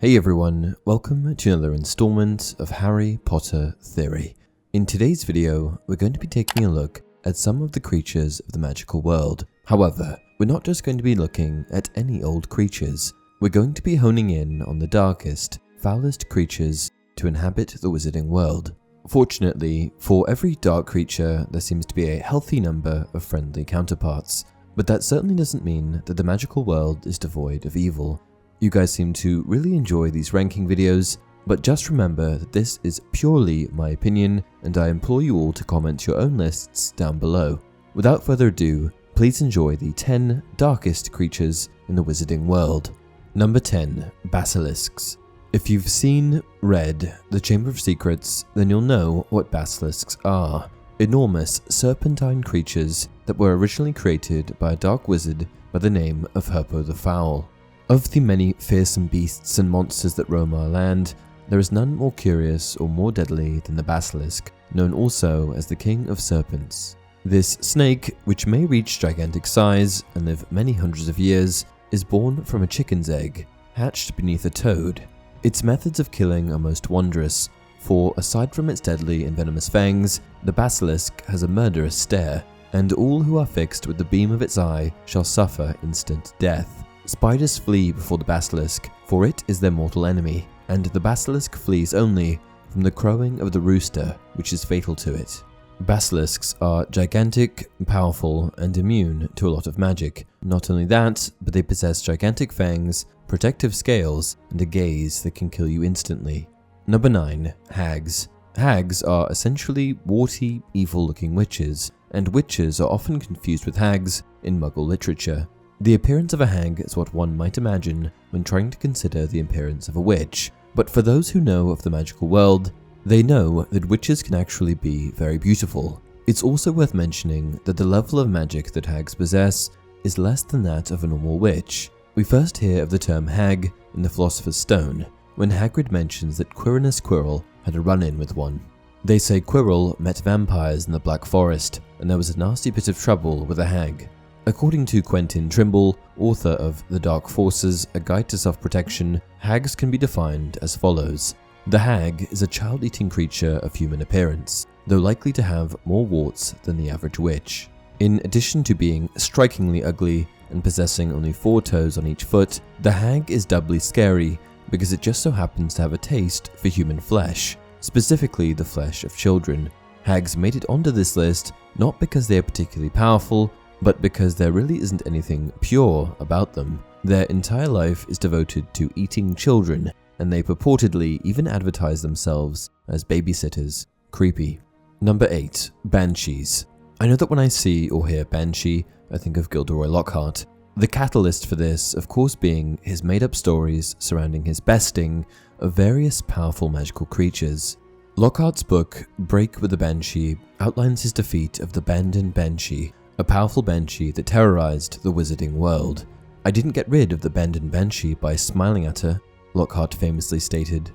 Hey everyone, welcome to another installment of Harry Potter Theory. In today's video, we're going to be taking a look at some of the creatures of the magical world. However, we're not just going to be looking at any old creatures. We're going to be honing in on the darkest, foulest creatures to inhabit the wizarding world. Fortunately, for every dark creature, there seems to be a healthy number of friendly counterparts. But that certainly doesn't mean that the magical world is devoid of evil. You guys seem to really enjoy these ranking videos, but just remember that this is purely my opinion, and I implore you all to comment your own lists down below. Without further ado, please enjoy the 10 darkest creatures in the wizarding world. Number 10. Basilisks. If you've seen, read, The Chamber of Secrets, then you'll know what basilisks are. Enormous serpentine creatures that were originally created by a dark wizard by the name of Herpo the Foul. Of the many fearsome beasts and monsters that roam our land, there is none more curious or more deadly than the basilisk, known also as the King of Serpents. This snake, which may reach gigantic size and live many hundreds of years, is born from a chicken's egg, hatched beneath a toad. Its methods of killing are most wondrous, for aside from its deadly and venomous fangs, the basilisk has a murderous stare, and all who are fixed with the beam of its eye shall suffer instant death. Spiders flee before the basilisk, for it is their mortal enemy, and the basilisk flees only from the crowing of the rooster, which is fatal to it. Basilisks are gigantic, powerful, and immune to a lot of magic. Not only that, but they possess gigantic fangs, protective scales, and a gaze that can kill you instantly. Number 9. Hags. Hags are essentially warty, evil-looking witches, and witches are often confused with hags in Muggle literature. The appearance of a hag is what one might imagine when trying to consider the appearance of a witch, but for those who know of the magical world, they know that witches can actually be very beautiful. It's also worth mentioning that the level of magic that hags possess is less than that of a normal witch. We first hear of the term hag in the Philosopher's Stone, when Hagrid mentions that Quirinus Quirrell had a run-in with one. They say Quirrell met vampires in the Black Forest, and there was a nasty bit of trouble with a hag. According to Quentin Trimble, author of The Dark Forces, A Guide to Self-Protection, hags can be defined as follows. The hag is a child-eating creature of human appearance, though likely to have more warts than the average witch. In addition to being strikingly ugly and possessing only 4 toes on each foot, the hag is doubly scary because it just so happens to have a taste for human flesh, specifically the flesh of children. Hags made it onto this list not because they are particularly powerful, but because there really isn't anything pure about them. Their entire life is devoted to eating children, and they purportedly even advertise themselves as babysitters. Creepy. Number 8. Banshees. I know that when I see or hear Banshee, I think of Gilderoy Lockhart. The catalyst for this, of course, being his made-up stories surrounding his besting of various powerful magical creatures. Lockhart's book, Break with the Banshee, outlines his defeat of the Banded Banshee, a powerful banshee that terrorized the wizarding world. "I didn't get rid of the Banded Banshee by smiling at her," Lockhart famously stated.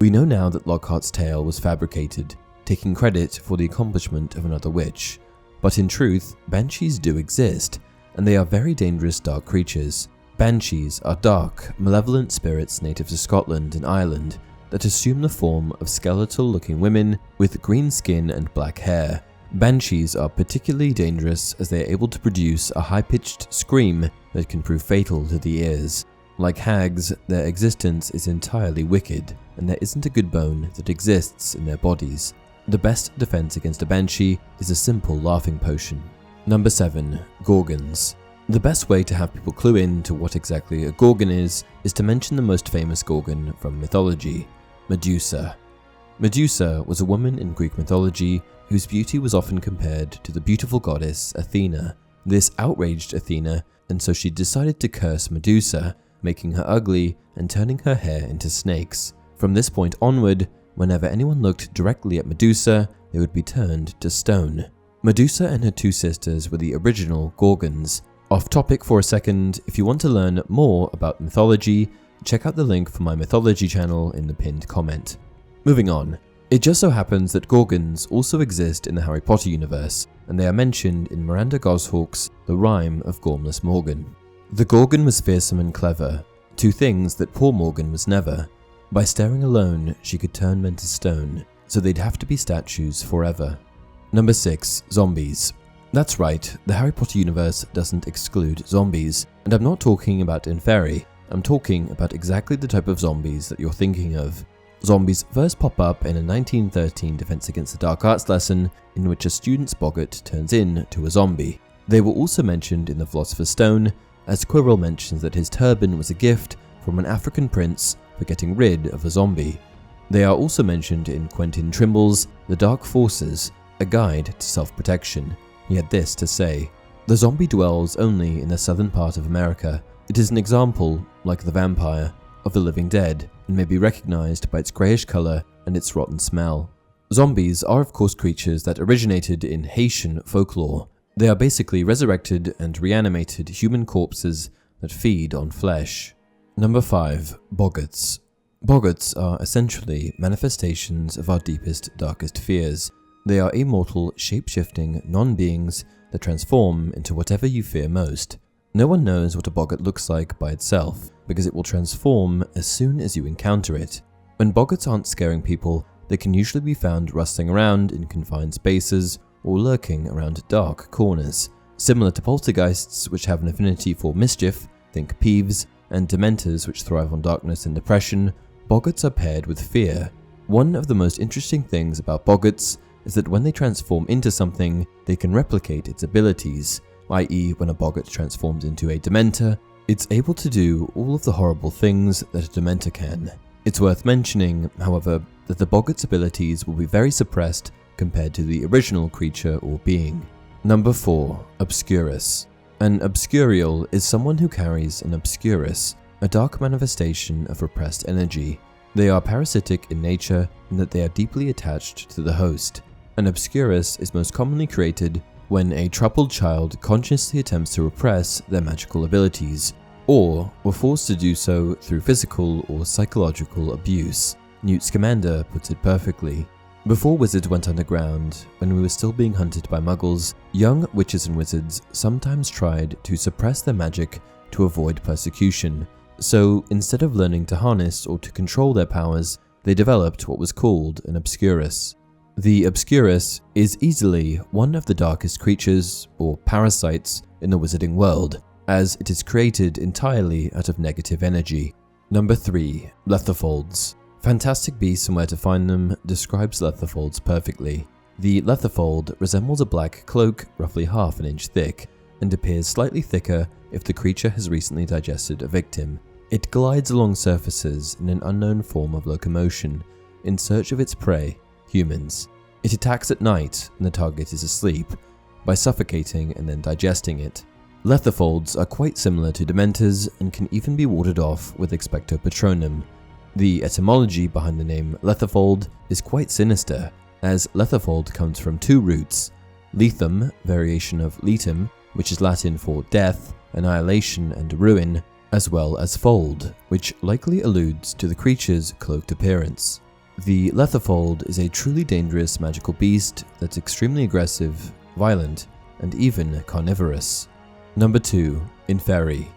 We know now that Lockhart's tale was fabricated, taking credit for the accomplishment of another witch. But in truth, banshees do exist, and they are very dangerous dark creatures. Banshees are dark, malevolent spirits native to Scotland and Ireland that assume the form of skeletal-looking women with green skin and black hair. Banshees are particularly dangerous as they are able to produce a high-pitched scream that can prove fatal to the ears. Like hags, their existence is entirely wicked, and there isn't a good bone that exists in their bodies. The best defense against a banshee is a simple laughing potion. Number 7. Gorgonz. The best way to have people clue in to what exactly a gorgon is to mention the most famous gorgon from mythology, Medusa. Medusa was a woman in Greek mythology whose beauty was often compared to the beautiful goddess Athena. This outraged Athena, and so she decided to curse Medusa, making her ugly and turning her hair into snakes. From this point onward, whenever anyone looked directly at Medusa, they would be turned to stone. Medusa and her 2 sisters were the original Gorgons. Off topic for a second, if you want to learn more about mythology, check out the link for my mythology channel in the pinned comment. Moving on. It just so happens that Gorgons also exist in the Harry Potter universe, and they are mentioned in Miranda Goshawk's The Rime of Gormless Morgan. The Gorgon was fearsome and clever, Two things that poor Morgan was never. By staring alone, she could turn men to stone, so they'd have to be statues forever. Number 6. Zombies. That's right, the Harry Potter universe doesn't exclude zombies, and I'm not talking about Inferi, I'm talking about exactly the type of zombies that you're thinking of. Zombies first pop up in a 1913 Defense Against the Dark Arts lesson in which a student's boggart turns into a zombie. They were also mentioned in the Philosopher's Stone, as Quirrell mentions that his turban was a gift from an African prince for getting rid of a zombie. They are also mentioned in Quentin Trimble's The Dark Forces, a guide to self-protection. He had this to say: "The zombie dwells only in the southern part of America. It is an example, like the vampire, of the living dead, and may be recognized by its greyish color and its rotten smell." Zombies are of course creatures that originated in Haitian folklore. They are basically resurrected and reanimated human corpses that feed on flesh. Number 5. Boggarts. Boggarts are essentially manifestations of our deepest, darkest fears. They are immortal, shape-shifting non-beings that transform into whatever you fear most. No one knows what a boggart looks like by itself, because it will transform as soon as you encounter it. When boggarts aren't scaring people, they can usually be found rustling around in confined spaces or lurking around dark corners. Similar to poltergeists, which have an affinity for mischief, think Peeves, and Dementors, which thrive on darkness and depression, boggarts are paired with fear. One of the most interesting things about boggarts is that when they transform into something, they can replicate its abilities, i.e. when a boggart transforms into a Dementor, it's able to do all of the horrible things that a Dementor can. It's worth mentioning, however, that the boggart's abilities will be very suppressed compared to the original creature or being. Number 4. Obscurus. An Obscurial is someone who carries an Obscurus, a dark manifestation of repressed energy. They are parasitic in nature in that they are deeply attached to the host. An Obscurus is most commonly created when a troubled child consciously attempts to repress their magical abilities, or were forced to do so through physical or psychological abuse. Newt Scamander puts it perfectly. Before wizards went underground, when we were still being hunted by muggles, young witches and wizards sometimes tried to suppress their magic to avoid persecution. So instead of learning to harness or to control their powers, they developed what was called an Obscurus. The Obscurus is easily one of the darkest creatures, or parasites, in the wizarding world, as it is created entirely out of negative energy. Number 3. Letherfolds. Fantastic Beasts and Where to Find Them describes letherfolds perfectly. The letherfold resembles a black cloak roughly half an inch thick, and appears slightly thicker if the creature has recently digested a victim. It glides along surfaces in an unknown form of locomotion, in search of its prey, humans. It attacks at night when the target is asleep, by suffocating and then digesting it. Letherfolds are quite similar to Dementors and can even be warded off with Expecto Patronum. The etymology behind the name Letherfold is quite sinister, as Letherfold comes from two roots: Lethum, variation of Letum, which is Latin for death, annihilation and ruin, as well as fold, which likely alludes to the creature's cloaked appearance. The Letherfold is a truly dangerous magical beast that's extremely aggressive, violent, and even carnivorous. Number 2. Inferi.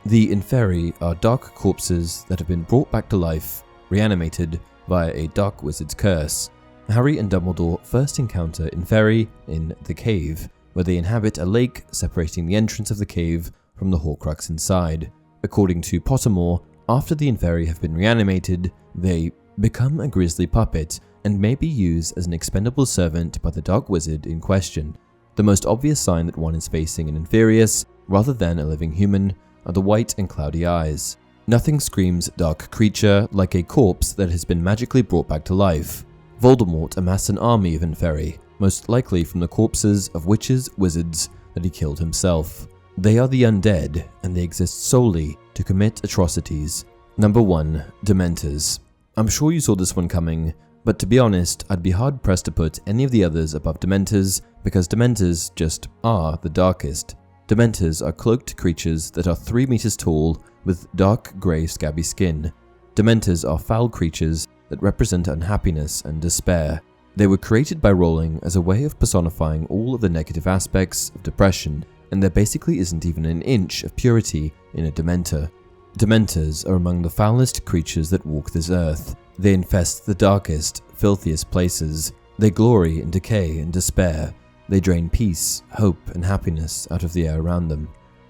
The Inferi are dark corpses that have been brought back to life, reanimated via a dark wizard's curse. Harry and Dumbledore first encounter Inferi in the cave, where they inhabit a lake separating the entrance of the cave from the Horcrux inside. According to Pottermore, after the Inferi have been reanimated, they become a grisly puppet and may be used as an expendable servant by the dark wizard in question. The most obvious sign that one is facing an Inferius rather than a living human are the white and cloudy eyes. Nothing screams dark creature like a corpse that has been magically brought back to life. Voldemort amassed an army of Inferi, most likely from the corpses of witches, wizards that he killed himself. They are the undead, and they exist solely to commit atrocities. Number 1. Dementors. I'm sure you saw this one coming, but to be honest, I'd be hard pressed to put any of the others above Dementors, because Dementors just are the darkest. Dementors are cloaked creatures that are 3 meters tall with dark grey scabby skin. Dementors are foul creatures that represent unhappiness and despair. They were created by Rowling as a way of personifying all of the negative aspects of depression, and there basically isn't even an inch of purity in a Dementor. Dementors are among the foulest creatures that walk this earth. They infest the darkest, filthiest places. They glory in decay and despair. They drain peace, hope, and happiness out of the air around them.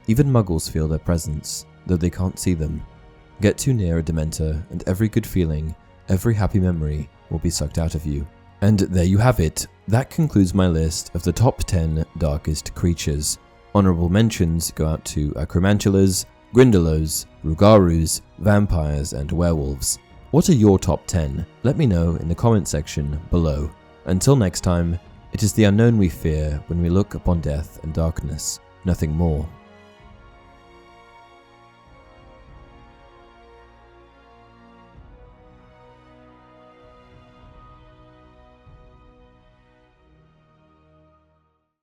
Even muggles feel their presence, though they can't see them. Get too near a Dementor and every good feeling, every happy memory will be sucked out of you. And there you have it. That concludes my list of the top 10 darkest creatures. Honorable mentions go out to Acromantulas, Grindylows, Rugarus, vampires, and werewolves. What are your top 10? Let me know in the comment section below. Until next time, it is the unknown we fear when we look upon death and darkness, nothing more.